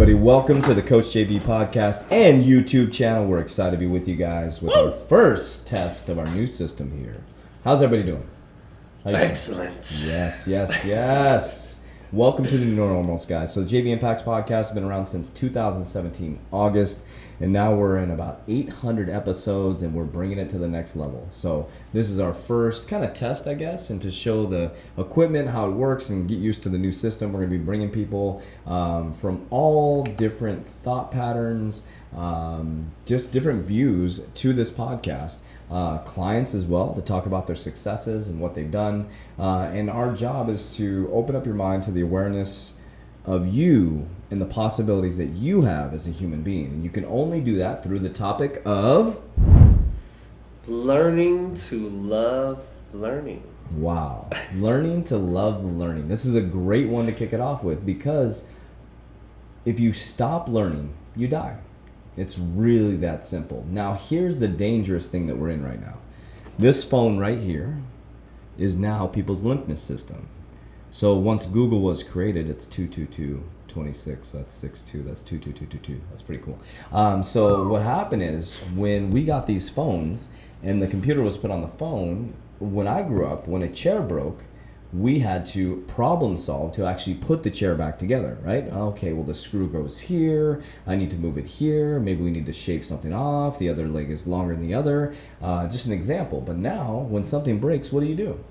everybody. Welcome to the Coach JV podcast and YouTube channel. We're excited to be with you guys with our first test of our new system here. How's everybody doing? Excellent. Yes. Welcome to the New Normals, guys. So the JV Impacts podcast has been around since 2017, August, and now we're in about 800 episodes, and we're bringing it to the next level. So this is our first kind of test, I guess, and to show the equipment, how it works, and get used to the new system. We're going to be bringing people from all different thought patterns, just different views to this podcast. Clients as well, to talk about their successes and what they've done. And our job is to open up your mind to the awareness of you and the possibilities that you have as a human being. And you can only do that through the topic of learning to love learning. Wow. Learning to love learning. This is a great one to kick it off with, because if you stop learning, you die. It's really that simple. Now, here's the dangerous thing that we're in right now. This phone right here is now people's lymph system. So once Google was created, it's 222.26. That's 62. That's 22222. That's pretty cool. So what happened is, when we got these phones and the computer was put on the phone, when I grew up, when a chair broke, we had to problem solve to actually put the chair back together, right? Okay, well, the screw goes here. I need to move it here. Maybe we need to shave something off. The other leg is longer than the other. Just an example. But now, when something breaks, what do?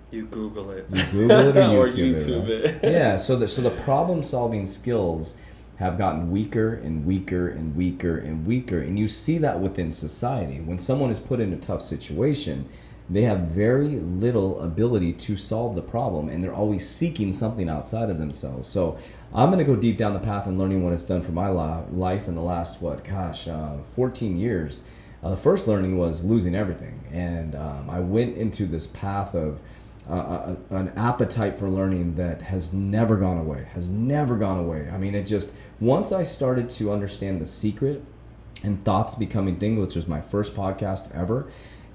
You Google it. You Google it or or YouTube it. Right? Yeah, so the problem solving skills have gotten weaker and weaker and weaker and weaker. And you see that within society. When someone is put in a tough situation, they have very little ability to solve the problem, and they're always seeking something outside of themselves. So I'm going to go deep down the path and learning what it's done for my life in the last, 14 years. The first learning was losing everything. And I went into this path of an appetite for learning that has never gone away, I mean, it just, once I started to understand The Secret and Thoughts Becoming Things, which was my first podcast ever,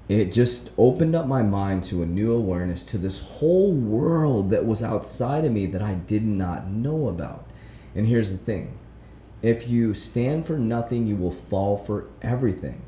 it just opened up my mind to a new awareness to this whole world that was outside of me that I did not know about. And here's the thing. If you stand for nothing, you will fall for everything.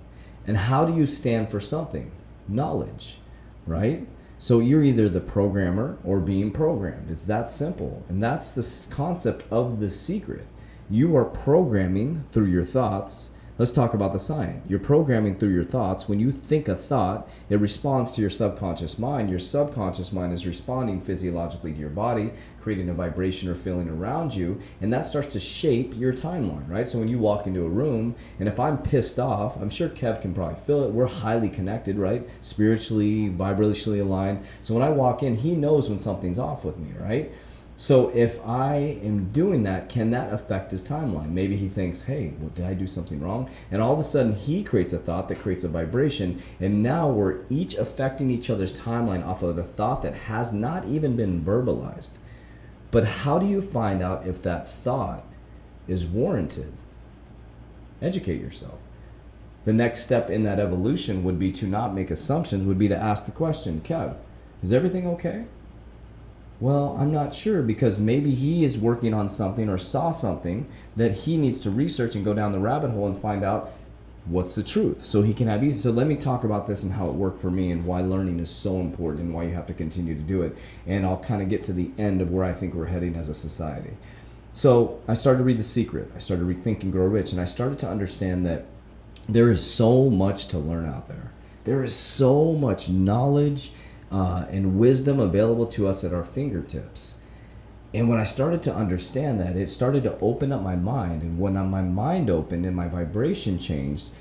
And how do you stand for something? Knowledge, right? So you're either the programmer or being programmed. It's that simple. And that's the concept of The Secret. You are programming through your thoughts. Let's talk about the science. You're programming through your thoughts. When you think a thought, it responds to your subconscious mind. Your subconscious mind is responding physiologically to your body, creating a vibration or feeling around you, and that starts to shape your timeline, right? So when you walk into a room, and if I'm pissed off, I'm sure Kev can probably feel it. We're highly connected, right? Spiritually, vibrationally aligned. So when I walk in, he knows when something's off with me, right? So if I am doing that, can that affect his timeline? Maybe he thinks, hey, well, did I do something wrong? And all of a sudden he creates a thought that creates a vibration. And now we're each affecting each other's timeline off of the thought that has not even been verbalized. But how do you find out if that thought is warranted? Educate yourself. The next step in that evolution would be to not make assumptions, would be to ask the question, Kev, is everything okay? Well, I'm not sure, because maybe he is working on something or saw something that he needs to research and go down the rabbit hole and find out what's the truth, so he can have easy. So let me talk about this and how it worked for me and why learning is so important and why you have to continue to do it. And I'll kind of get to the end of where I think we're heading as a society. So I started to read The Secret. I started to read Think and Grow Rich, and I started to understand that there is so much to learn out there. There is so much knowledge and wisdom available to us at our fingertips. And when I started to understand that, it started to open up my mind. And when my mind opened and my vibration changed,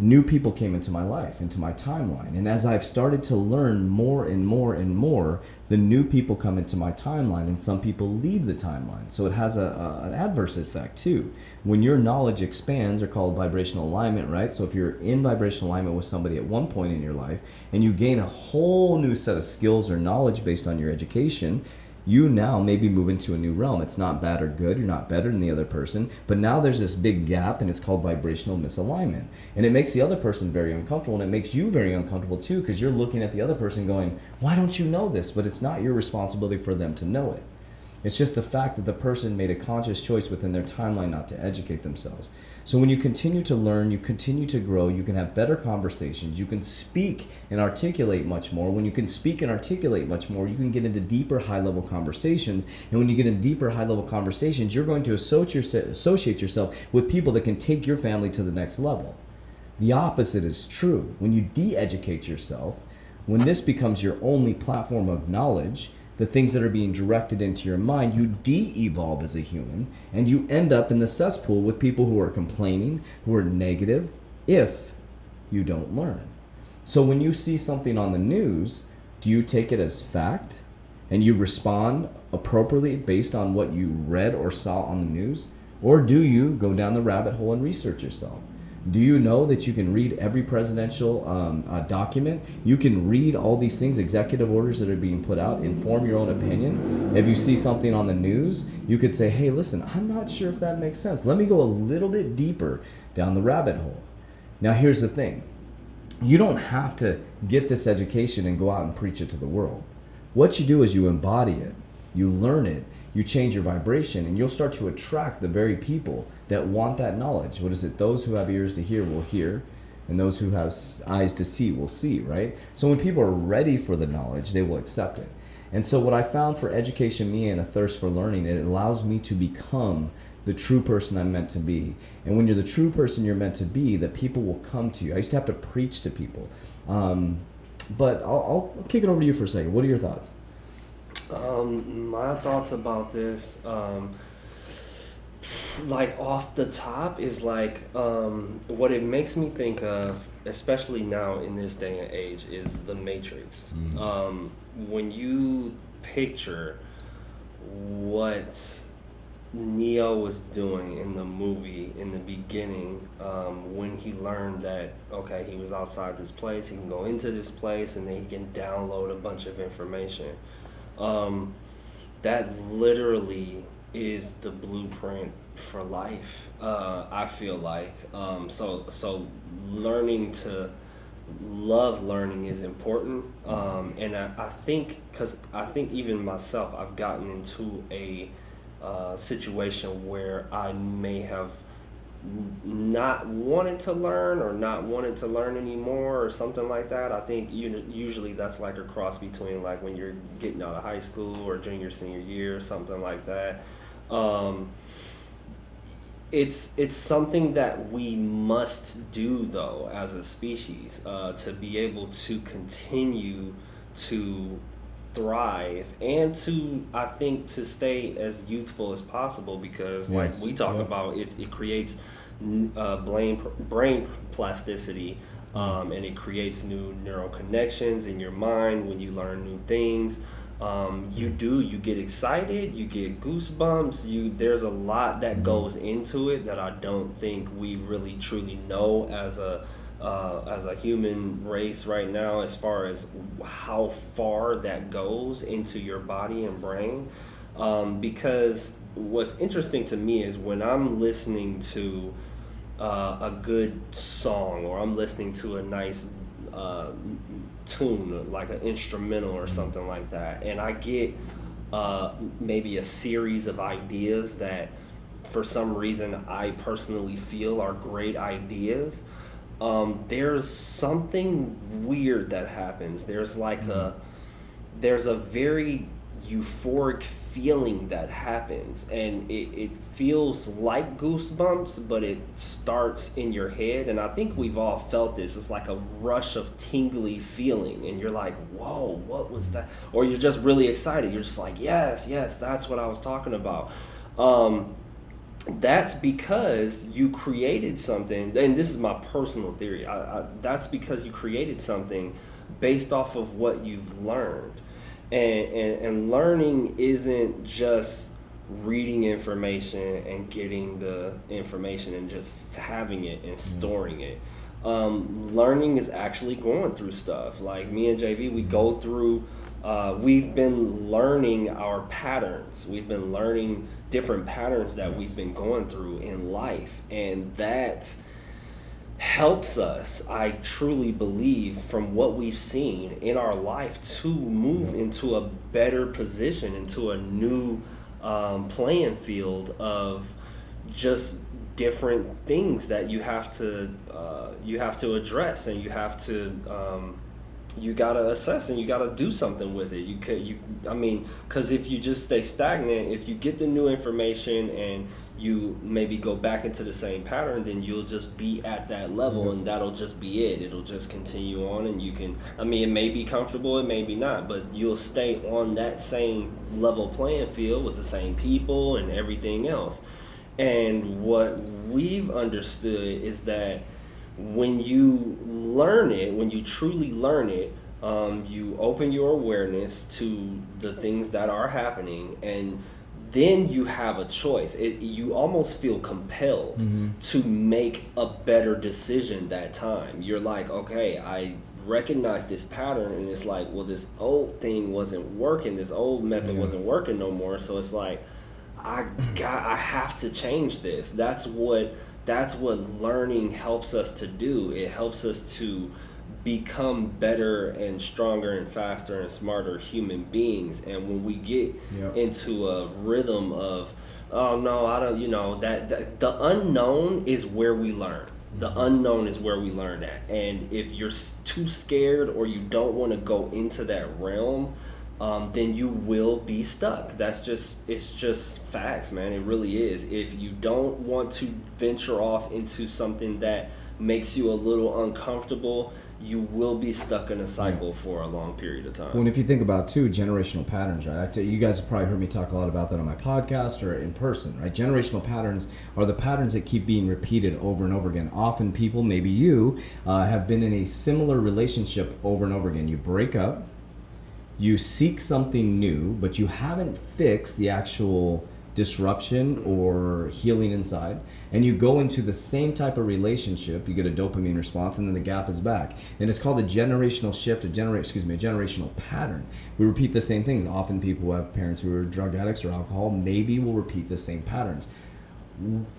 new people came into my life, into my timeline. And as I've started to learn more and more and more, the new people come into my timeline, and some people leave the timeline. So it has an adverse effect too. When your knowledge expands, they're called vibrational alignment, right? So if you're in vibrational alignment with somebody at one point in your life and you gain a whole new set of skills or knowledge based on your education, you now maybe move into a new realm. It's not bad or good. You're not better than the other person. But now there's this big gap, and it's called vibrational misalignment. And it makes the other person very uncomfortable, and it makes you very uncomfortable too, because you're looking at the other person going, why don't you know this? But it's not your responsibility for them to know it. It's just the fact that the person made a conscious choice within their timeline not to educate themselves. So when you continue to learn, you continue to grow, you can have better conversations, you can speak and articulate much more. When you can speak and articulate much more, you can get into deeper high-level conversations. And when you get into deeper high-level conversations, you're going to associate yourself with people that can take your family to the next level. The opposite is true. When you de-educate yourself, when this becomes your only platform of knowledge, the things that are being directed into your mind, you de-evolve as a human, and you end up in the cesspool with people who are complaining, who are negative, if you don't learn. So when you see something on the news, do you take it as fact and you respond appropriately based on what you read or saw on the news? Or do you go down the rabbit hole and research yourself? Do you know that you can read every presidential document? You can read all these things, executive orders that are being put out, inform your own opinion. If you see something on the news, you could say, hey, listen, I'm not sure if that makes sense. Let me go a little bit deeper down the rabbit hole. Now, here's the thing. You don't have to get this education and go out and preach it to the world. What you do is you embody it, you learn it, you change your vibration, and you'll start to attract the very people that want that knowledge. What is it? Those who have ears to hear will hear, and those who have eyes to see will see, right? So when people are ready for the knowledge, they will accept it. And so what I found for education me and a thirst for learning, it allows me to become the true person I'm meant to be. And when you're the true person you're meant to be, that people will come to you. I used to have to preach to people. But I'll kick it over to you for a second. What are your thoughts? My thoughts about this, like off the top, is like what it makes me think of, especially now in this day and age, is the Matrix. When you picture what Neo was doing in the movie in the beginning, when he learned that, okay, he was outside this place, he can go into this place, and then he can download a bunch of information. That literally is the blueprint for life. I feel like so learning to love learning is important, and I think, because I think even myself, I've gotten into a situation where I may have not wanted to learn or not wanted to learn anymore or something like that. I think usually that's like a cross between like when you're getting out of high school or junior, senior year or something like that. It's something that we must do though as a species, to be able to continue to thrive and to, I think, to stay as youthful as possible, because like we talk about it creates brain plasticity, and it creates new neural connections in your mind when you learn new things. You get excited, you get goosebumps, there's a lot that goes into it that I don't think we really truly know as a human race right now, as far as how far that goes into your body and brain. Because what's interesting to me is when I'm listening to a good song, or I'm listening to a nice tune, like an instrumental or something like that, and I get maybe a series of ideas that for some reason I personally feel are great ideas, there's something weird that happens. There's like there's a very euphoric feeling that happens, and it feels like goosebumps, but it starts in your head, and I think we've all felt this. It's like a rush of tingly feeling, and you're like, whoa, what was that? Or you're just really excited. You're just like, yes, that's what I was talking about. That's because you created something, and this is my personal theory. That's because you created something based off of what you've learned. And learning isn't just reading information and getting the information and just having it and storing it. Learning is actually going through stuff. Like me and JV, we go through, we've been learning our patterns. We've been learning different patterns that we've been going through in life. And that helps us, I truly believe, from what we've seen in our life, to move into a better position, into a new playing field of just different things that you have to address, and you gotta assess, and you gotta do something with it. I mean, because if you just stay stagnant, if you get the new information and you maybe go back into the same pattern, then you'll just be at that level, and that'll just be it. It'll just continue on, and you can, I mean, it may be comfortable, it may be not, but you'll stay on that same level playing field with the same people and everything else. And what we've understood is that when you learn it, when you truly learn it, you open your awareness to the things that are happening, and then you have a choice. You almost feel compelled to make a better decision that time. You're like, okay, I recognize this pattern, and it's like, well, this old thing wasn't working. This old method wasn't working no more. So it's like, I have to change this. That's what learning helps us to do. It helps us to become better and stronger and faster and smarter human beings. And when we get into a rhythm of, oh no, I don't, that the unknown is where we learn. The unknown is where we learn at. And if you're too scared or you don't want to go into that realm, then you will be stuck. It's just facts, man. It really is. If you don't want to venture off into something that makes you a little uncomfortable, you will be stuck in a cycle for a long period of time. Well, and if you think about, too, generational patterns, right? You guys have probably heard me talk a lot about that on my podcast or in person, right? Generational patterns are the patterns that keep being repeated over and over again. Often people, maybe you, have been in a similar relationship over and over again. You break up, you seek something new, but you haven't fixed the actual disruption or healing inside, and you go into the same type of relationship, you get a dopamine response, and then the gap is back. And it's called a generational shift, a generational pattern. We repeat the same things. Often people who have parents who are drug addicts or alcohol maybe will repeat the same patterns.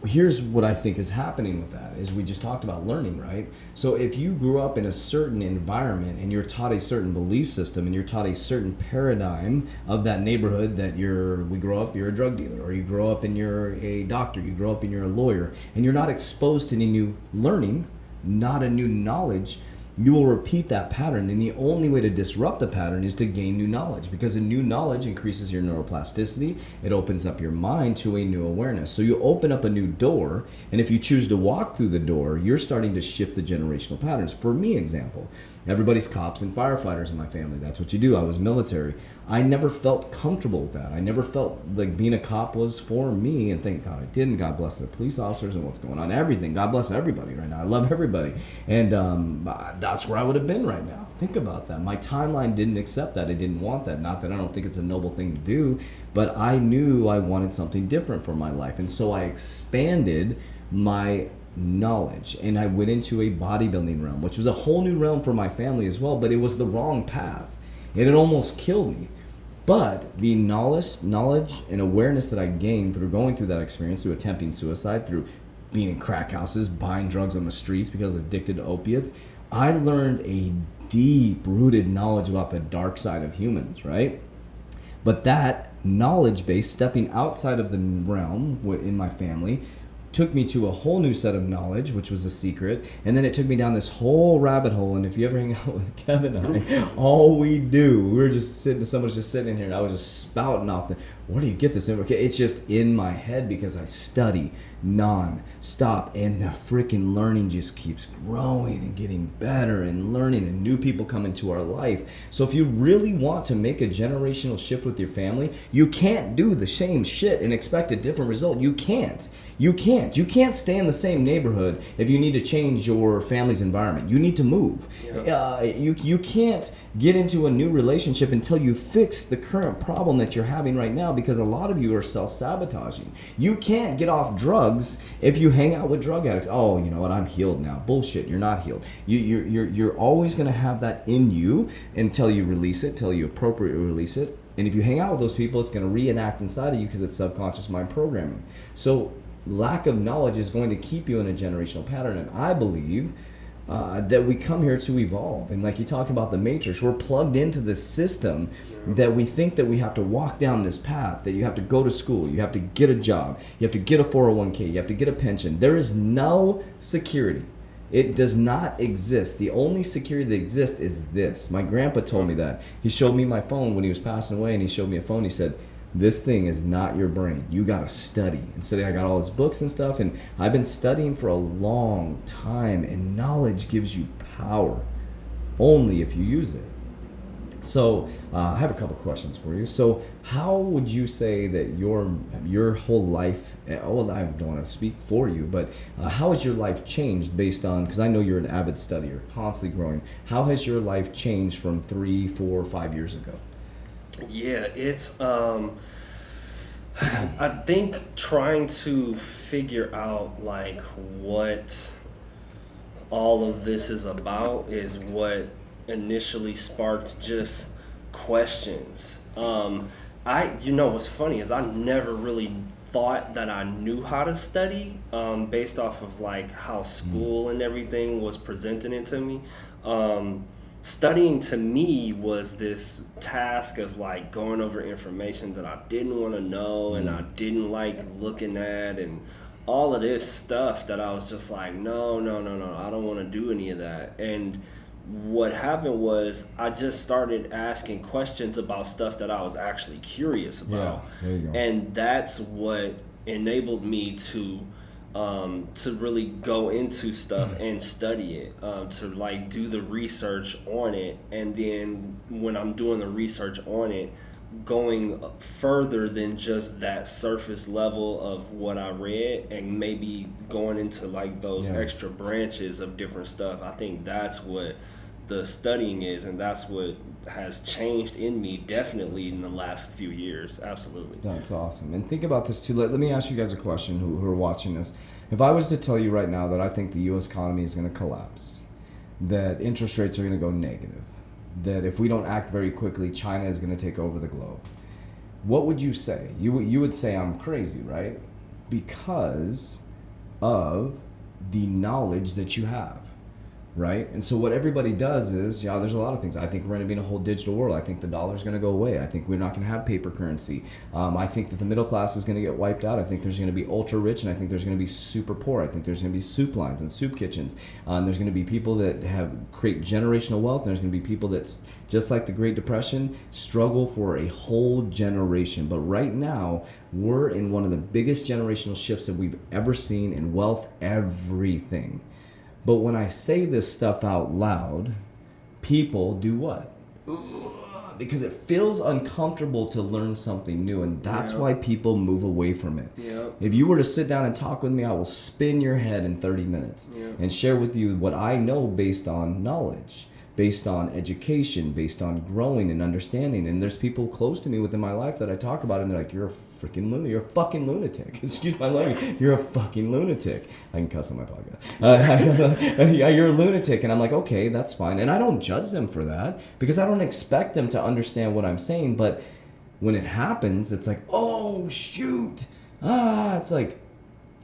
Here's what I think is happening with that, is we just talked about learning, right? So if you grew up in a certain environment and you're taught a certain belief system and you're taught a certain paradigm of that neighborhood, that we grow up, you're a drug dealer, or you grow up and you're a doctor, you grow up and you're a lawyer, and you're not exposed to any new learning, not a new knowledge, you will repeat that pattern. Then the only way to disrupt the pattern is to gain new knowledge, because a new knowledge increases your neuroplasticity. It opens up your mind to a new awareness. So you open up a new door, and if you choose to walk through the door, you're starting to shift the generational patterns. For me, example, everybody's cops and firefighters in my family. That's what you do. I was military. I never felt comfortable with that. I never felt like being a cop was for me, and thank God I didn't. God bless the police officers and what's going on. Everything. God bless everybody right now. I love everybody. And that's where I would have been right now. Think about that. My timeline didn't accept that. I didn't want that. Not that I don't think it's a noble thing to do, but I knew I wanted something different for my life. And so I expanded my knowledge, and I went into a bodybuilding realm, which was a whole new realm for my family as well, but it was the wrong path, and it almost killed me. But the knowledge and awareness that I gained through going through that experience, through attempting suicide, through being in crack houses, buying drugs on the streets because I was addicted to opiates, I learned a deep-rooted knowledge about the dark side of humans, right? But that knowledge base, stepping outside of the realm in my family, took me to a whole new set of knowledge, which was a secret, and then it took me down this whole rabbit hole. And if you ever hang out with Kevin and I, all we do, we were just sitting, someone's just sitting in here, and I was just spouting off where do you get this info? Okay, it's just in my head because I study non-stop, and the freaking learning just keeps growing and getting better, and learning, and new people come into our life. So if you really want to make a generational shift with your family, you can't do the same shit and expect a different result. You can't stay in the same neighborhood if you need to change your family's environment. You need to move. You can't get into a new relationship until you fix the current problem that you're having right now, because a lot of you are self-sabotaging. You can't get off drugs if you hang out with drug addicts. Oh, you know what? I'm healed now. Bullshit. You're not healed. You're always going to have that in you until you release it, until you appropriately release it. And if you hang out with those people, it's going to reenact inside of you because it's subconscious mind programming. So lack of knowledge is going to keep you in a generational pattern. And I believe that we come here to evolve. And like you talked about the matrix, we're plugged into this system that we think that we have to walk down this path, that you have to go to school, you have to get a job, you have to get a 401k, you have to get a pension. There is no security. It does not exist. The only security that exists is this. My grandpa told me that. He showed me my phone when he was passing away, and he showed me a phone. He said, this thing is not your brain. You got to study. And so I got all his books and stuff, and I've been studying for a long time, and knowledge gives you power only if you use it. So I have a couple questions for you. So how would you say that your whole life, well, I don't want to speak for you, but how has your life changed based on, because I know you're an avid studier, constantly growing. How has your life changed from 3, 4, 5 years ago? Yeah, it's I think trying to figure out like what all of this is about is what initially sparked just questions. What's funny is I never really thought that I knew how to study based off of like how school and everything was presenting it to me. Studying to me was this task of like going over information that I didn't want to know and I didn't like looking at, and all of this stuff that I was just like, no, I don't want to do any of that. And what happened was I just started asking questions about stuff that I was actually curious about. Yeah, there you go. And that's what enabled me to really go into stuff and study it, to like do the research on it, and then when I'm doing the research on it, going further than just that surface level of what I read, and maybe going into like those extra branches of different stuff. I think that's what the studying is, and that's what has changed in me definitely in the last few years. Absolutely. That's awesome. And think about this too. Let me ask you guys a question who are watching this. If I was to tell you right now that I think the U.S. economy is going to collapse, that interest rates are going to go negative, that if we don't act very quickly, China is going to take over the globe, what would you say? You would say I'm crazy, right? Because of the knowledge that you have. Right? And so what everybody does is, there's a lot of things. I think we're going to be in a whole digital world. I think the dollar's going to go away. I think we're not going to have paper currency. I think that the middle class is going to get wiped out. I think there's going to be ultra rich, and I think there's going to be super poor. I think there's going to be soup lines and soup kitchens. And there's going to be people that create generational wealth. And there's going to be people that, just like the Great Depression, struggle for a whole generation. But right now, we're in one of the biggest generational shifts that we've ever seen in wealth, everything. But when I say this stuff out loud, people do what? Because it feels uncomfortable to learn something new, and that's why people move away from it. If you were to sit down and talk with me, I will spin your head in 30 minutes and share with you what I know based on knowledge, based on education, based on growing and understanding. And there's people close to me within my life that I talk about, and they're like, you're a freaking lunatic. You're a fucking lunatic. Excuse my language. You're a fucking lunatic. I can cuss on my podcast. You're a lunatic. And I'm like, okay, that's fine. And I don't judge them for that, because I don't expect them to understand what I'm saying. But when it happens, it's like, oh, shoot. It's like,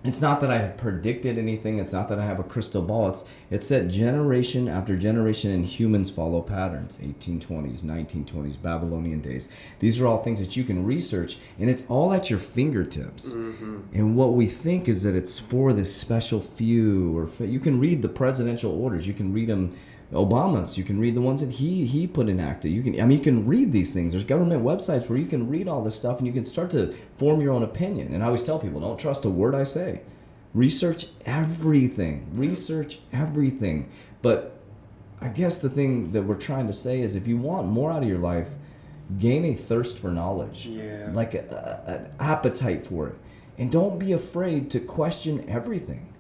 it's not that I have predicted anything. It's not that I have a crystal ball. It's that generation after generation, and humans follow patterns. 1820s, 1920s, Babylonian days. These are all things that you can research, and it's all at your fingertips. And what we think is that it's for this special few, or you can read the presidential orders. You can read them, Obama's. You can read the ones that he put enacted. You can read these things. There's government websites where you can read all this stuff, and you can start to form your own opinion. And I always tell people, don't trust a word I say. Research everything. Research everything. But I guess the thing that we're trying to say is, if you want more out of your life, gain a thirst for knowledge. Like an appetite for it. And don't be afraid to question everything.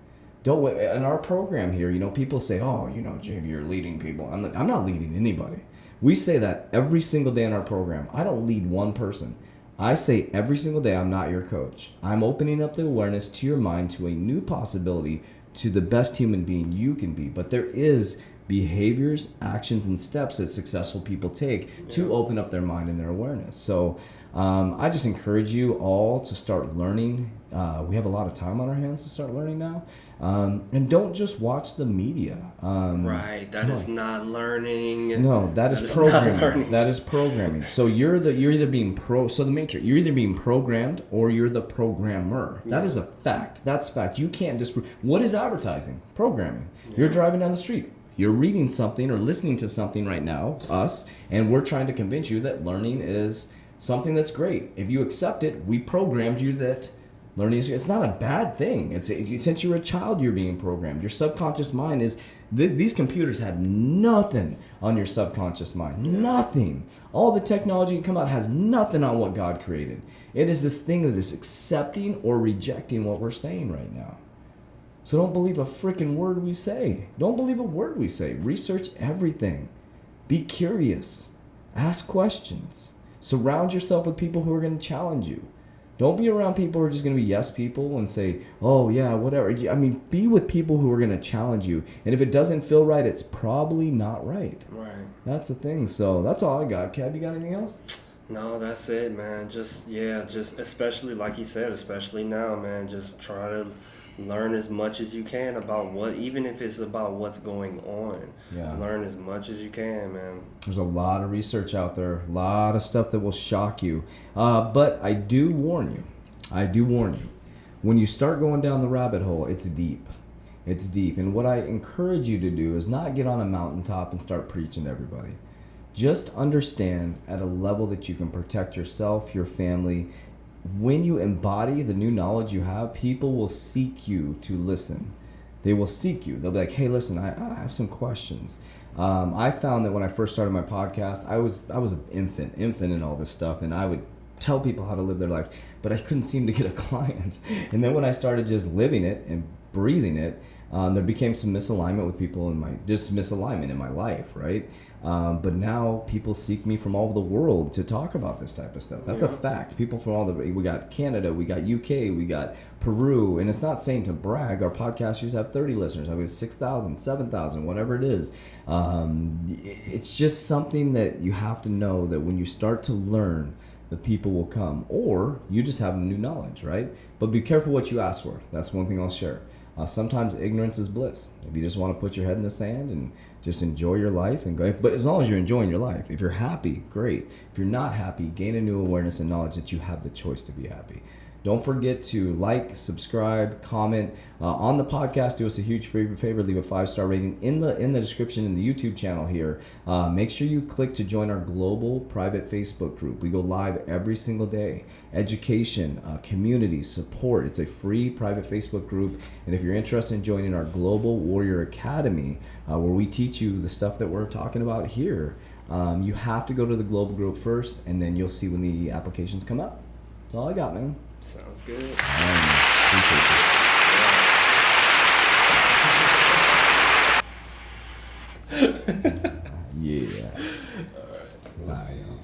In our program here, people say, oh, JV, you're leading people. I'm not leading anybody. We say that every single day in our program. I don't lead one person. I say every single day, I'm not your coach. I'm opening up the awareness to your mind to a new possibility, to the best human being you can be. But there is behaviors, actions, and steps that successful people take to open up their mind and their awareness. So I just encourage you all to start learning. We have a lot of time on our hands to start learning now. And don't just watch the media. Right, that is not learning. No, that is programming. That is programming. So you're either being so the matrix, you're either being programmed or you're the programmer. That is a fact. That's fact. You can't disprove. What is advertising? Programming. You're driving down the street. You're reading something or listening to something right now, us, and we're trying to convince you that learning is something that's great. If you accept it, we programmed you that learning is, it's not a bad thing. Since you're a child, you're being programmed. Your subconscious mind is, these computers have nothing on your subconscious mind. Nothing. All the technology that come out has nothing on what God created. It is this thing that is accepting or rejecting what we're saying right now. So don't believe a freaking word we say. Don't believe a word we say. Research everything. Be curious. Ask questions. Surround yourself with people who are going to challenge you. Don't be around people who are just going to be yes people and say, oh, yeah, whatever. I mean, be with people who are going to challenge you. And if it doesn't feel right, it's probably not right. Right. That's the thing. So that's all I got. Kev, you got anything else? No, that's it, man. Just especially like you said, especially now, man, just try to learn as much as you can about even if it's about what's going on. Yeah. Learn as much as you can, man. There's a lot of research out there, a lot of stuff that will shock you. But I do warn you, when you start going down the rabbit hole, it's deep. It's deep. And what I encourage you to do is not get on a mountaintop and start preaching to everybody. Just understand at a level that you can protect yourself, your family. When you embody the new knowledge you have, people will seek you to listen. They will seek you. They'll be like, hey, listen, I have some questions. I found that when I first started my podcast, I was an infant in all this stuff, and I would tell people how to live their lives, but I couldn't seem to get a client. And then when I started just living it and breathing it, there became some misalignment with people misalignment in my life, right? But now people seek me from all over the world to talk about this type of stuff. That's a fact. People from we got Canada, we got UK, we got Peru, and it's not saying to brag. Our podcast used to have 30 listeners. I mean, 6,000, 7,000, whatever it is. It's just something that you have to know that when you start to learn, the people will come, or you just have new knowledge, right? But be careful what you ask for. That's one thing I'll share. Sometimes ignorance is bliss. If you just want to put your head in the sand and just enjoy your life and go, but as long as you're enjoying your life, if you're happy, great. If you're not happy, gain a new awareness and knowledge that you have the choice to be happy. Don't forget to like, subscribe, comment on the podcast. Do us a huge favor, leave a 5-star rating in the description in the YouTube channel here. Make sure you click to join our global private Facebook group. We go live every single day. Education, community, support. It's a free private Facebook group. And if you're interested in joining our Global Warrior Academy, where we teach you the stuff that we're talking about here, you have to go to the global group first, and then you'll see when the applications come up. That's all I got, man. Sounds good. Yeah. All right. Bye, y'all.